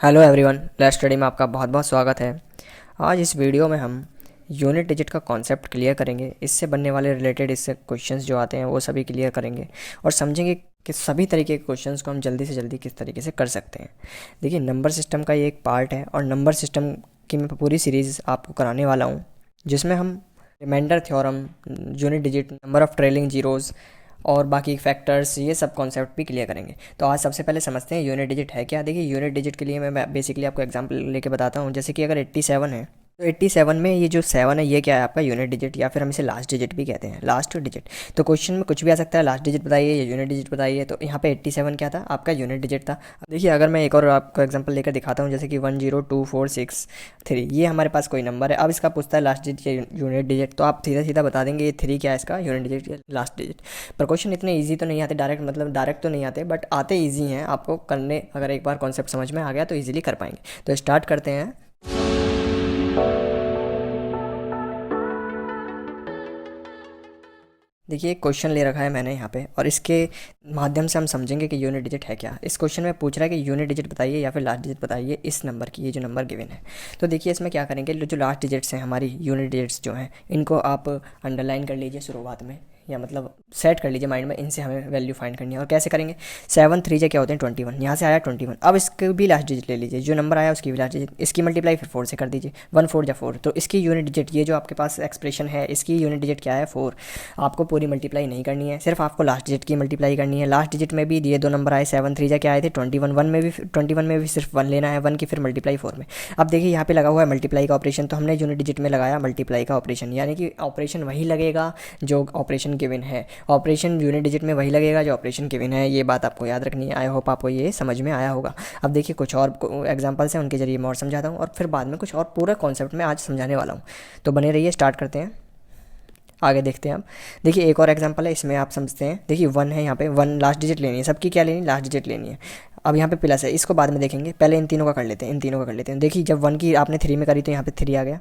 Hello everyone, let's study में आपका बहुत बहुत स्वागत है। आज इस वीडियो में हम यूनिट डिजिट का कॉन्सेप्ट क्लियर करेंगे। इससे बनने वाले रिलेटेड इससे क्वेश्चंस जो आते हैं वो सभी क्लियर करेंगे और समझेंगे कि सभी तरीके के क्वेश्चंस को हम जल्दी से जल्दी किस तरीके से कर सकते हैं। देखिए, नंबर सिस्टम का ये एक पार्ट है और नंबर सिस्टम की मैं पूरी सीरीज़ आपको कराने वाला हूँ, जिसमें हम remainder theorem, unit digit, number of trailing zeros और बाकी फैक्टर्स, ये सब कॉन्सेप्ट भी क्लियर करेंगे। तो आज सबसे पहले समझते हैं यूनिट डिजिट है क्या। देखिए, यूनिट डिजिट के लिए मैं बेसिकली आपको एग्जांपल लेके बताता हूँ। जैसे कि अगर 87 है तो 87 में ये जो 7 है ये क्या है, आपका यूनिट डिजिट, या फिर हम इसे लास्ट डिजिट भी कहते हैं, लास्ट डिजिट। तो क्वेश्चन में कुछ भी आ सकता है, लास्ट डिजिट बताइए या यूनिट डिजिट बताइए। तो यहाँ पे 87 क्या था, आपका यूनिट डिजिट था। अब देखिए, अगर मैं एक और आपको एग्जांपल लेकर दिखाता हूँ, जैसे कि 10246 3, ये हमारे पास कोई नंबर है। अब इसका पूछता है लास्ट डिजिट या यूनिट डिजिट, तो आप सीधा सीधा बता देंगे ये 3 क्या है, इसका यूनिट डिजिट या लास्ट डिजिट। पर क्वेश्चन इतने ईजी तो नहीं आते, डायरेक्ट मतलब डायरेक्ट तो नहीं आते, बट आते ईजी हैं आपको करने। अगर एक बार कॉन्सेप्ट समझ में आ गया तो ईजिली कर पाएंगे। तो स्टार्ट करते हैं। देखिए, एक क्वेश्चन ले रखा है मैंने यहाँ पे और इसके माध्यम से हम समझेंगे कि यूनिट डिजिट है क्या। इस क्वेश्चन में पूछ रहा है कि यूनिट डिजिट बताइए या फिर लास्ट डिजिट बताइए इस नंबर की, ये जो नंबर गिवन है। तो देखिए, इसमें क्या करेंगे, जो लास्ट डिजिट्स हैं हमारी यूनिट डिजिट्स जो हैं, इनको आप अंडरलाइन कर लीजिए शुरुआत में, या मतलब सेट कर लीजिए माइंड में। इनसे हमें वैल्यू फाइंड करनी है। और कैसे करेंगे, 7 3 क्या होते हैं 21, यहाँ से आया 21। अब इसके भी लास्ट डिजिट ले लीजिए, जो नंबर आया उसकी भी लास्ट डिजिट, इसकी मल्टीप्लाई फिर 4 से कर दीजिए। 1 4 जा 4, तो इसकी यूनिट डिजिट, ये जो आपके पास एक्सप्रेशन है इसकी यूनिट डिजिट क्या है 4। आपको पूरी मल्टीप्लाई नहीं करनी है, सिर्फ आपको लास्ट डिजिट की मल्टीप्लाई करनी है। लास्ट डिजिट में भी ये दो नंबर आए 7 3 क्या आए थे 21, 21 में भी सिर्फ 1 लेना है, 1 की फिर मल्टीप्लाई 4 में। अब देखिए, यहाँ पे लगा हुआ है मल्टीप्लाई का ऑपरेशन, तो हमने यूनिट डिजिट में लगाया मल्टीप्लाई का ऑपरेशन, यानी कि ऑपरेशन वही लगेगा जो ऑपरेशन गिवन है। ऑपरेशन यूनिट डिजिट में वही लगेगा जो ऑपरेशन गिवन है। ये बात आपको याद रखनी है। आई होप आपको ये समझ में आया होगा। अब देखिए, कुछ और एग्जांपल्स हैं, उनके जरिए मैं और समझाता हूँ और फिर बाद में कुछ और पूरा कॉन्सेप्ट में आज समझाने वाला हूँ। तो बने रहिए, स्टार्ट करते हैं, आगे देखते हैं। अब देखिए, एक और एग्जांपल है, इसमें आप समझते हैं। देखिए, 1 है, यहाँ पे 1 लास्ट डिजिट लेनी है, सबकी क्या लेनी, लास्ट डिजिट लेनी है। अब यहाँ पे प्लस है, इसको बाद में देखेंगे, पहले इन तीनों का कर लेते हैं, इन तीनों का कर लेते हैं। देखिए, जब 1 की आपने 3 में करी तो यहाँ पे 3 आ गया,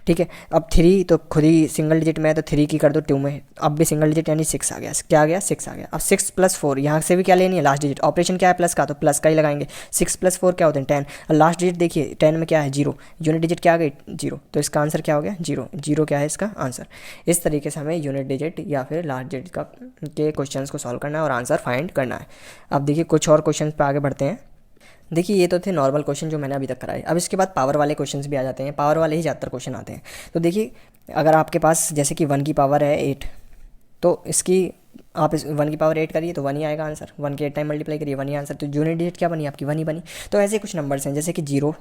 ठीक है। अब 3 तो खुद ही सिंगल डिजिट में है, तो 3 की कर दो 2 में, अब भी सिंगल डिजिट यानी 6 आ गया। क्या आ गया, 6 आ गया। अब 6 + 4, यहाँ से भी क्या लेनी है, लास्ट डिजिट। ऑपरेशन क्या है प्लस का, तो प्लस का ही लगाएंगे। 6 + 4 क्या होते हैं 10। और लास्ट डिजिट देखिए, 10 में क्या है 0, यूनिट डिजिट क्या आ गई 0, तो इसका आंसर क्या हो गया 0। 0 क्या है इसका आंसर। इस तरीके से हमें यूनिट डिजिट या फिर लास्ट डिजिट का के क्वेश्चंस को सॉल्व करना है और आंसर फाइंड करना है। अब देखिए, कुछ और क्वेश्चन पे आगे बढ़ते हैं। देखिए, ये तो थे नॉर्मल क्वेश्चन जो मैंने अभी तक कराए। अब इसके बाद पावर वाले क्वेश्चंस भी आ जाते हैं, पावर वाले ही ज़्यादातर क्वेश्चन आते हैं। तो देखिए, अगर आपके पास जैसे कि 1 की पावर है 8, तो इसकी आप इस 1 की पावर 8 करिए तो 1 ही आएगा आंसर। 1 के 8 टाइम मल्टीप्लाई करिए 1 ही आंसर। तो यूनिट डिजिट क्या बनी आपकी, 1 ही बनी। तो ऐसे कुछ नंबर्स हैं जैसे कि 0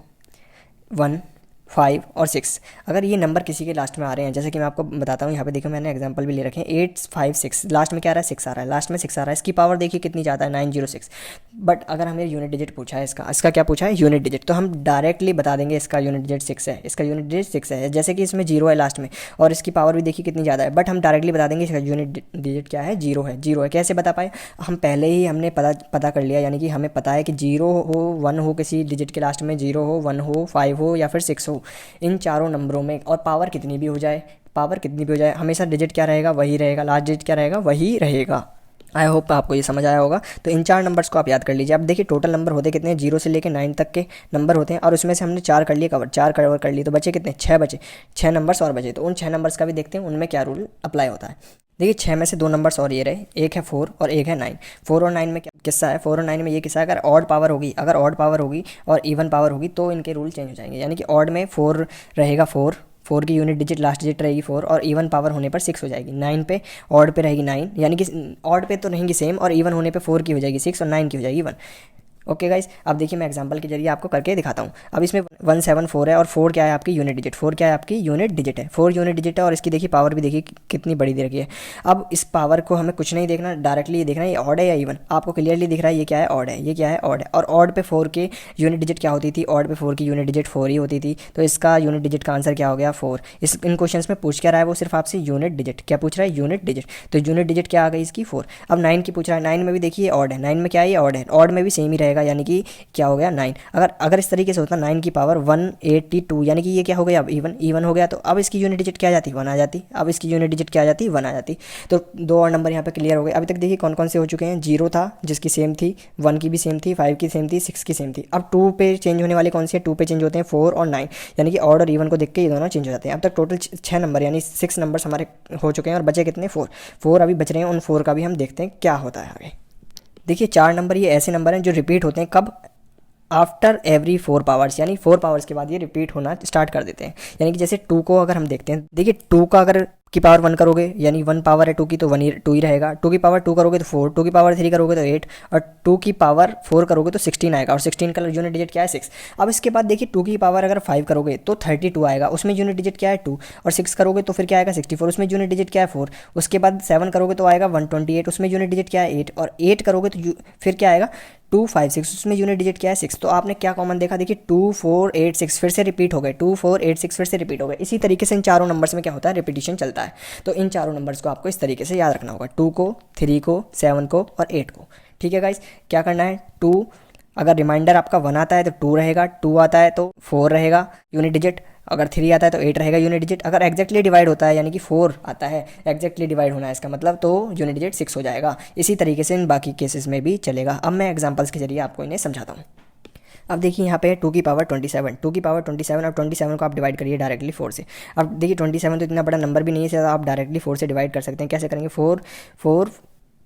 1 5 और 6। अगर ये नंबर किसी के लास्ट में आ रहे हैं, जैसे कि मैं आपको बताता हूँ, यहाँ पे देखो मैंने एग्जांपल भी ले रखे हैं, 8 5 6, लास्ट में क्या आ रहा है 6 आ रहा है, लास्ट में 6 आ रहा है। इसकी पावर देखिए कितनी ज़्यादा है 906। बट अगर हमें यूनिट डिजिट पूछा है, इसका क्या पूछा है यूनिट डिजिट, तो हम डायरेक्टली बता देंगे इसका यूनिट डिजिट 6 है, इसका यूनिट डिजिट 6 है। जैसे कि इसमें 0 है लास्ट में और इसकी पावर भी देखिए कितनी ज़्यादा है, बट हम डायरेक्टली बता देंगे इसका यूनिट डिजिट क्या है 0 है। 0 है, कैसे बता पाए, हम पहले ही हमने पता कर लिया, यानी कि हमें पता है कि 0 हो 1 हो, किसी डिजिट के लास्ट में 0 हो 1 हो 5 हो या फिर 6 हो, इन चारों नंबरों में, और पावर कितनी भी हो जाए, हमेशा डिजिट क्या रहेगा वही रहेगा, लास्ट डिजिट क्या रहेगा वही रहेगा। आई होप आपको ये समझ आया होगा। तो इन 4 नंबर्स को आप याद कर लीजिए। अब देखिए, टोटल नंबर होते कितने हैं, 0 से लेकर 9 तक के नंबर होते हैं, और उसमें से हमने 4 कर लिए कवर, 4 कवर कर लिए, तो बचे कितने, 6 बचे, 6 नंबर्स और बचे। तो उन 6 नंबर्स का भी देखते हैं उनमें क्या रूल अप्लाई होता है। देखिए, 6 में से 2 नंबर्स और ये रहे, एक है 4 और एक है 9। 4 और 9 में क्या किस्सा है, 4 और 9 में ये किस्सा है, अगर ऑड पावर होगी और इवन पावर होगी तो इनके रूल चेंज हो जाएंगे। यानी कि ऑड में 4 रहेगा, 4 की यूनिट डिजिट लास्ट डिजिट रहेगी 4, और इवन पावर होने पर 6 हो जाएगी। 9 पे ऑड पे रहेगी 9, यानी कि ऑड पे तो रहेंगी सेम, और इवन होने पे 4 की हो जाएगी 6 और 9 की हो जाएगी 1। ओके गाइस, अब देखिए मैं एग्जांपल के जरिए आपको करके दिखाता हूँ। अब इसमें 174 है और 4 क्या है आपकी यूनिट डिजिट, 4 क्या है आपकी यूनिट डिजिट है, 4 यूनिट डिजिट है, और इसकी देखिए पावर भी देखिए कितनी बड़ी दे रखी है। अब इस पावर को हमें कुछ नहीं देखना, डायरेक्टली ये देखना है ये ऑड है या इवन। आपको क्लियरली दिख रहा है ये क्या है, ऑड है, ये क्या है, ऑड है। और ऑड पे 4 के यूनिट डिजिट क्या होती थी, ऑड पे 4 की यूनिट डिजिट 4 ही होती थी, तो इसका यूनिट डिजिट का आंसर क्या हो गया 4। इन क्वेश्चन में पूछ क्या रहा है, वो सिर्फ आपसे यूनिट डिजिट, क्या पूछ रहा है यूनिट डिजिट, तो यूनिट डिजिट क्या आ गई इसकी 4। अब 9 की पूछ रहा है, 9 में भी देखिए ऑड है, 9 में क्या है ये ऑड है, ऑड में भी सेम ही रहेगा। रहेगा, यानी कि क्या हो गया 9। अगर इस तरीके से होता 9 की पावर 182, यानी कि ये क्या हो गया अब इवन हो गया। तो अब इसकी यूनिट डिजिट क्या आ जाती, 1 आ जाती। अब इसकी यूनिट डिजिट क्या आ जाती, 1 आ जाती। तो 2 और नंबर यहाँ पे क्लियर हो गए। अभी तक देखिए कौन कौन से हो चुके हैं। 0 था जिसकी सेम थी, 1 की भी सेम थी, 5 की सेम थी, 6 की सेम थी। अब 2 पे चेंज होने वाले कौन से हैं, 2 पे चेंज होते हैं 4 और 9, यानी कि ऑड और इवन को देख के ये दोनों चेंज हो जाते हैं। अब तक टोटल 6 नंबर यानी 6 नंबर्स हमारे हो चुके हैं और बचे कितने, 4 अभी बच रहे हैं। उन 4 का भी हम देखते हैं क्या होता है आगे। देखिए 4 नंबर ये ऐसे नंबर हैं जो रिपीट होते हैं कब, आफ्टर एवरी 4 पावर्स, यानी 4 पावर्स के बाद ये रिपीट होना स्टार्ट कर देते हैं। यानी कि जैसे 2 को अगर हम देखते हैं, देखिए 2 का अगर की पावर 1 करोगे यानी 1 पावर है 2 की तो 2 ही रहेगा। 2 की पावर 2 करोगे तो 4, 2 की पावर 3 करोगे तो 8 और 2 की पावर 4 करोगे तो 16 आएगा और 16 का यूनिट डिजिट क्या है, 6। अब इसके बाद देखिए 2 की पावर अगर 5 करोगे तो 32 आएगा, उसमें यूनिट डिजिट क्या है 2, और 6 करोगे तो फिर क्या आएगा 64, उसमें यूनिट डिजिट क्या है 4। उसके बाद 7 करोगे तो आएगा 128, उसमें यूनिट डिजिट क्या है 8, और 8 करोगे तो फिर क्या आएगा 256, उसमें यूनिट डिजिट क्या है 6। तो आपने क्या कॉमन देखा, देखिए 2 4 8 6 फिर से रिपीट हो गए, 2 4 8 6 फिर से रिपीट हो गए। इसी तरीके से इन चारों नंबर्स में क्या होता है, रिपीटिशन चलता है। तो इन चारों नंबर्स को आपको इस तरीके से याद रखना होगा, 2 को, 3 को, 7 को और 8 को। ठीक है गाइस, क्या करना है, 2 अगर रिमाइंडर आपका 1 आता है तो 2 रहेगा, 2 आता है तो 4 रहेगा यूनिट डिजिट, अगर 3 आता है तो 8 रहेगा यूनिट डिजिट। अगर एग्जैक्टली डिवाइड होता है यानी कि 4 आता है, एग्जैक्टली डिवाइड होना है इसका मतलब, तो यूनिट डिजिट 6 हो जाएगा। इसी तरीके से इन बाकी केसेस में भी चलेगा। अब मैं एग्जांपल्स के जरिए आपको इन्हें समझाता हूँ। अब देखिए यहाँ पे 2 की पावर 27, 2 की पावर 27, अब 27 को आप डिवाइड करिए डायरेक्टली 4 से। अब देखिए 27 तो इतना बड़ा नंबर भी नहीं है, आप डायरेक्टली 4 से डिवाइड कर सकते हैं। कैसे करेंगे, 4 4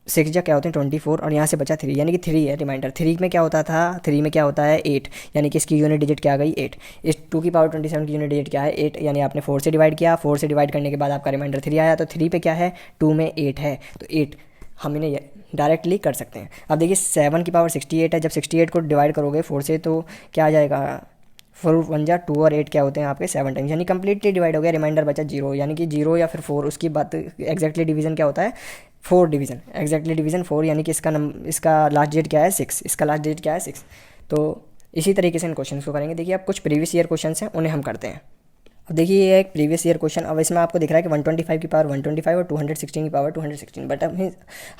6 जा क्या होते हैं 24 और यहाँ से बचा 3, यानी कि 3 है रिमाइंडर। 3 में क्या होता था, 3 में क्या होता है 8, यानी कि इसकी यूनिट डिजिट क्या आ गई 8। इस 2 की पावर 27 की यूनिट डिजिट क्या है 8, यानी आपने 4 से डिवाइड किया, 4 से डिवाइड करने के बाद आपका रिमाइंडर 3 आया, तो 3 पे क्या है 2 में 8 है, तो 8 हम इन्हें डायरेक्टली कर सकते हैं। अब देखिए 7 की पावर 68 है, जब 68 को डिवाइड करोगे 4 से तो क्या आ जाएगा, 4 1 जा 2 और 8 क्या होते हैं आपके 7 टाइम्स, यानी कंप्लीटली डिवाइड हो गया। रिमाइंडर बचा 0, यानी कि 0 या फिर 4, उसकी बात एग्जैक्टली डिवीजन क्या होता है 4 डिवीजन, एग्जैक्टली डिवीजन 4, यानी कि इसका लास्ट डिजिट क्या है 6, इसका लास्ट डिजिट क्या है 6। तो इसी तरीके से इन क्वेश्चन को करेंगे। देखिए अब कुछ प्रीवियस ईयर क्वेश्चन हैं उन्हें हम करते हैं। अब देखिए ये एक प्रीवियस ईयर क्वेश्चन, अब इसमें आपको दिख रहा है कि 125 की पावर 125 और 216 की पावर 216, बट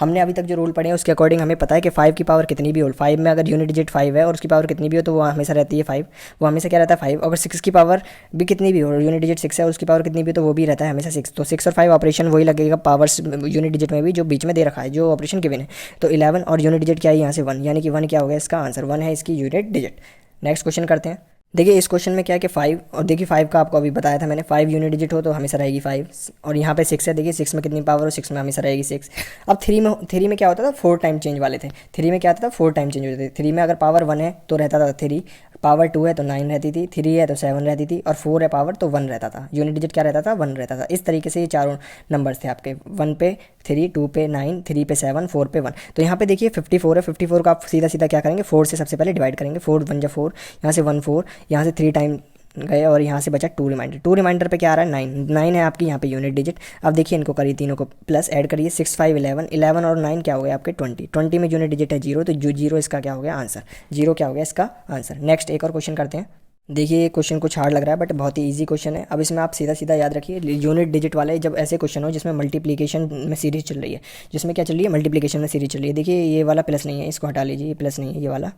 हमने अभी तक जो रूल पढ़े हैं उसके अकॉर्डिंग हमें पता है कि 5 की पावर कितनी भी हो, 5 में अगर यूनिट डिजिट 5 है और उसकी पावर कितनी भी हो तो वो हमेशा रहती है 5, वो हमेशा क्या रहता है 5। अगर 6 की पावर भी कितनी भी हो, यूनिट डिजिट 6 है, उसकी पावर कितनी भी हो तो वो भी रहता है हमेशा 6। तो 6 और 5 ऑपरेशन वही लगेगा पावर्स यूनिट डिजिट में भी जो बीच में दे रखा है, जो ऑपरेशन गिवन है। तो 11 और यूनिट डिजिट क्या है यहाँ से 1, यानी कि 1 क्या हो गया इसका आंसर, 1 है इसकी यूनिट डिजिट। नेक्स्ट क्वेश्चन करते हैं। देखिए इस क्वेश्चन में क्या है कि 5, और देखिए 5 का आपको अभी बताया था मैंने, 5 यूनिट डिजिट हो तो हमेशा रहेगी 5, और यहाँ पे 6 है, देखिए 6 में कितनी पावर हो, 6 में हमेशा रहेगी 6। अब 3 में क्या होता था 4 टाइम चेंज वाले थे, 3 में क्या आता था 4 टाइम चेंज होते थे। 3 में अगर पावर 1 है तो रहता था 3, पावर 2 है तो 9 रहती थी, 3 है तो 7 रहती थी, और 4 है पावर तो 1 रहता था। यूनिट डिजिट क्या रहता था 1 रहता था। इस तरीके से ये चारों नंबर्स थे आपके, 1 पे 3, 2 पे 9, 3 पे 7, 4 पे 1। तो यहाँ पे देखिए 54 है, 54 का आप सीधा सीधा क्या करेंगे 4 से सबसे पहले डिवाइड करेंगे, 4 1 जा 4, यहाँ से 1 4, यहाँ से 3 टाइम गए और यहाँ से बचा 2 रिमाइंडर। 2 रिमाइंडर पे क्या आ रहा है 9, 9 है आपकी यहाँ पे यूनिट डिजिट। अब देखिए इनको करिए तीनों को प्लस ऐड करिए, 6 5 11, 11 और 9 क्या हो गया आपके 20, 20 में यूनिट डिजिट है 0, तो जो 0 इसका क्या हो गया आंसर, 0 क्या हो गया इसका आंसर। नेक्स्ट एक और क्वेश्चन करते हैं। देखिए ये क्वेश्चन कुछ हार्ड लग रहा है बट बहुत ही इजी क्वेश्चन है। अब इसमें आप सीधा सीधा याद रखिए, यूनिट डिजिट वाले जब ऐसे क्वेश्चन हो जिसमें मल्टीप्लिकेशन में सीरीज चल रही है, जिसमें क्या चल रही है मल्टीप्लिकेशन में सीरीज चल रही है। देखिए ये वाला प्लस नहीं है, इसको हटा लीजिए, ये प्लस नहीं है, ये वाला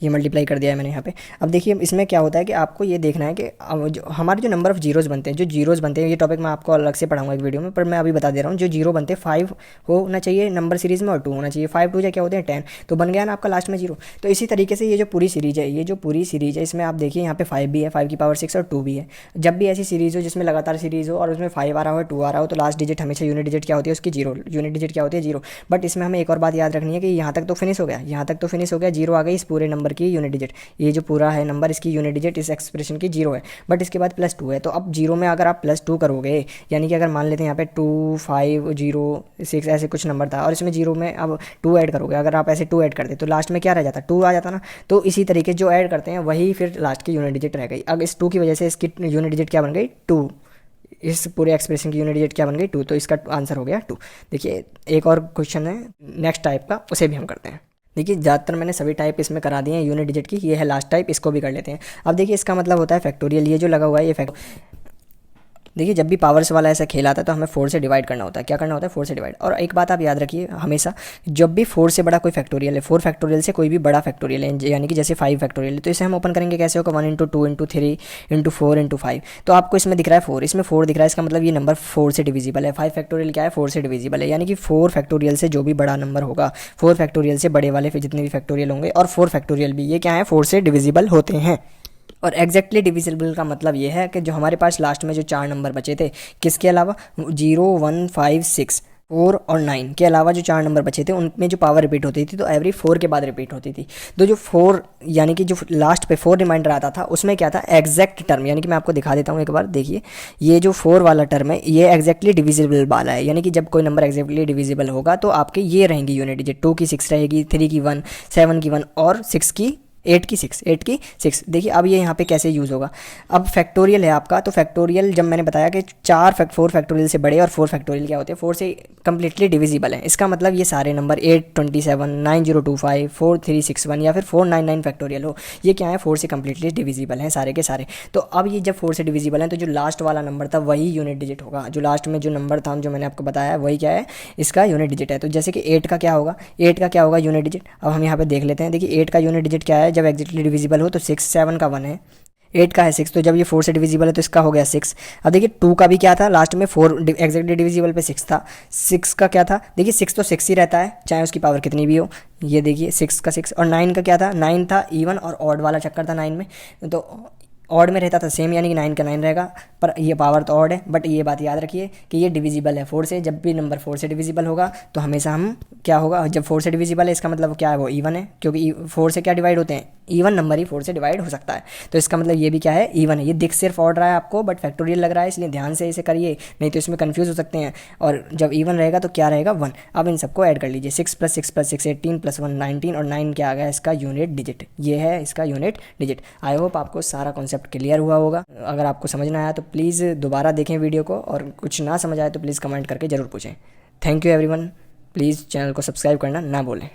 ये मल्टीप्लाई कर दिया है मैंने यहाँ पे। अब देखिए इसमें क्या होता है कि आपको ये देखना है कि जो हमारे जो नंबर ऑफ जीरोज़ बनते हैं, जो जीरोज़ बनते हैं, ये टॉपिक मैं आपको अलग से पढ़ाऊंगा एक वीडियो में, पर मैं अभी बता दे रहा हूँ। जो जीरो बनते हैं 5 होना चाहिए नंबर सीरीज़ में और 2 होना चाहिए। 5 2 क्या होते हैं 10, तो बन गया ना आपका लास्ट में 0। तो इसी तरीके से ये जो पूरी सीरीज़ है, ये जो पूरी सीरीज़ है इसमें आप देखिए यहाँ पे 5 भी है, 5 की पावर 6 और 2 भी है। जब भी ऐसी सीरीज़ हो जिसमें लगातार सीरीज़ हो और उसमें 5 आ रहा हो 2 आ रहा हो, तो लास्ट डिजिट हमेशा यूनिट डिजिट क्या होती है उसकी 0, यूनिट डिजिट क्या होती है 0। बट इसमें हमें एक और बात याद रखनी है कि यहाँ तक तो फिनिश हो गया, यहाँ तक तो फिनिश हो गया, 0 आ गई इस पूरे नंबर की यूनिट डिजिट, ये जो पूरा है नंबर इसकी यूनिट डिजिट इस एक्सप्रेशन की 0 है, बट इसके बाद +2 है। तो अब 0 में अगर आप +2 करोगे, यानी कि अगर मान लेते हैं यहाँ पे 2 5 0 6 ऐसे कुछ नंबर था और इसमें 0 में अब 2 ऐड करोगे, अगर आप ऐसे 2 ऐड करते तो लास्ट में क्या रह जाता 2 आ जाता ना। तो इसी तरीके जो ऐड करते हैं वही फिर लास्ट की यूनिट डिजिट रह गई। अब इस 2 की वजह से इसकी यूनिट डिजिट क्या बन गई 2, इस पूरे एक्सप्रेशन की यूनिट डिजिट क्या बन गई 2, तो इसका आंसर हो गया 2। देखिए एक और क्वेश्चन है नेक्स्ट टाइप का, उसे भी हम करते हैं। देखिए ज़्यादातर मैंने सभी टाइप इसमें करा दिए हैं यूनिट डिजिट की, ये है लास्ट टाइप, इसको भी कर लेते हैं। अब देखिए इसका मतलब होता है फैक्टोरियल, ये जो लगा हुआ है ये देखिए जब भी पावर्स वाला ऐसा खेल आता है तो हमें 4 से डिवाइड करना होता है। क्या करना होता है? 4 से डिवाइड। और एक बात आप याद रखिए हमेशा, जब भी 4 से बड़ा कोई फैक्टोरियल है, 4 फैक्टोरियल से कोई भी बड़ा फैक्टोरियल है, यानी कि जैसे 5 फैक्टोरियल है, तो इसे हम ओपन करेंगे कैसे होगा? 1 इंटू 2 इंटू 3 इंटू 4 इंटू 5। तो आपको इसमें दिख रहा है 4, इसमें 4 दिख रहा है, इसका मतलब ये नंबर 4 से डिविजिबल है। 5 फैक्टोरियल क्या है? 4 से डिविजिबल है, यानी कि 4 फैक्टोरियल से जो भी बड़ा नंबर होगा, 4 फैक्टोरियल से बड़े वाले फिर जितने भी फैक्टोरियल होंगे, और 4 फैक्टोरियल भी ये क्या है? 4 से डिविजिबल होते हैं। और एग्जैक्टली डिविजिबल का मतलब ये है कि जो हमारे पास लास्ट में जो 4 नंबर बचे थे, किसके अलावा? 0, 1, 5, 6, 4 और 9 के अलावा जो 4 नंबर बचे थे उनमें जो पावर रिपीट होती थी तो एवरी 4 के बाद रिपीट होती थी। तो जो 4 यानी कि जो लास्ट पे 4 रिमाइंडर आता था उसमें क्या था? एग्जैक्ट टर्म, यानी कि मैं आपको दिखा देता हूँ एक बार, देखिए ये जो 4 वाला टर्म है ये एग्जैक्टली डिविजिबल वाला है, यानी कि जब कोई नंबर एग्जैक्टली डिविजिबल होगा तो आपके ये रहेंगी यूनिट डिजिट। 2 की 6 रहेगी, 3 की 1, 7 की 1 और 6 की 8 की 6, 8 की 6। देखिए अब ये यहाँ पे कैसे यूज़ होगा। अब फैक्टोरियल है आपका, तो फैक्टोरियल जब मैंने बताया कि 4 फैक्टोरियल से बड़े और 4 फैक्टोरियल क्या होते हैं? 4 से कम्प्लीटली डिविजिबल है। इसका मतलब ये सारे नंबर 8, 27, 9025, 4361 या फिर 499 फैक्टोरियल हो, ये क्या है? 4 से कम्प्लीटली डिविजिबल हैं सारे के सारे। तो अब ये जब 4 से डिविजिबल हैं तो जो लास्ट वाला नंबर था वही यूनिट डिजिट होगा। जो लास्ट में जो नंबर था जो मैंने आपको बताया वही क्या है? इसका यूनिट डिजिट है। तो जैसे कि 8 का क्या होगा? 8 का क्या होगा यूनिट डिजिट? अब हम यहाँ पे देख लेते हैं। देखिए 8 का यूनिट डिजिट क्या है? जब एग्जैक्टली डिविजिबल हो तो 6, 7 का 1 है, 8 का है 6, तो जब ये 4 से डिविजिबल है तो इसका हो गया 6। अब देखिए 2 का भी क्या था? लास्ट में 4 एग्जैक्टली डिविजिबल पे 6 था। 6 का क्या था? देखिए 6 तो 6 ही रहता है चाहे उसकी पावर कितनी भी हो। ये देखिए 6 का 6। और 9 का क्या था? 9 था इवन और ऑड वाला चक्कर था 9 में, तो ऑड में रहता था सेम, यानी कि 9 का 9 रहेगा, पर ये पावर तो ऑड है। बट ये बात याद रखिए कि ये डिविजिबल है 4 से। जब भी नंबर 4 से डिविजिबल होगा तो हमेशा हम क्या होगा? जब 4 से डिविजिबल है इसका मतलब क्या है? वो इवन है, क्योंकि 4 से क्या डिवाइड होते हैं? इवन नंबर ही 4 से डिवाइड हो सकता है। तो इसका मतलब ये भी क्या है? इवन है। ये दिख सिर्फ ऑड रहा है आपको बट फैक्टोरियल लग रहा है, इसलिए ध्यान से इसे करिए, नहीं तो इसमें कंफ्यूज हो सकते हैं। और जब इवन रहेगा तो क्या रहेगा? 1। अब इन सबको ऐड कर लीजिए, 6 + 6 + 6 18 + 1 19 और 9 क्या आ गया? इसका यूनिट डिजिट। ये है इसका यूनिट डिजिट। आई होप आपको सारा कॉन्सेप्ट क्लियर हुआ होगा। अगर आपको समझ ना आया तो प्लीज़ दोबारा देखें वीडियो को, और कुछ ना समझ आए तो प्लीज़ कमेंट करके ज़रूर पूछें। Thank you everyone. Please channel को सब्सक्राइब करना ना भूलें।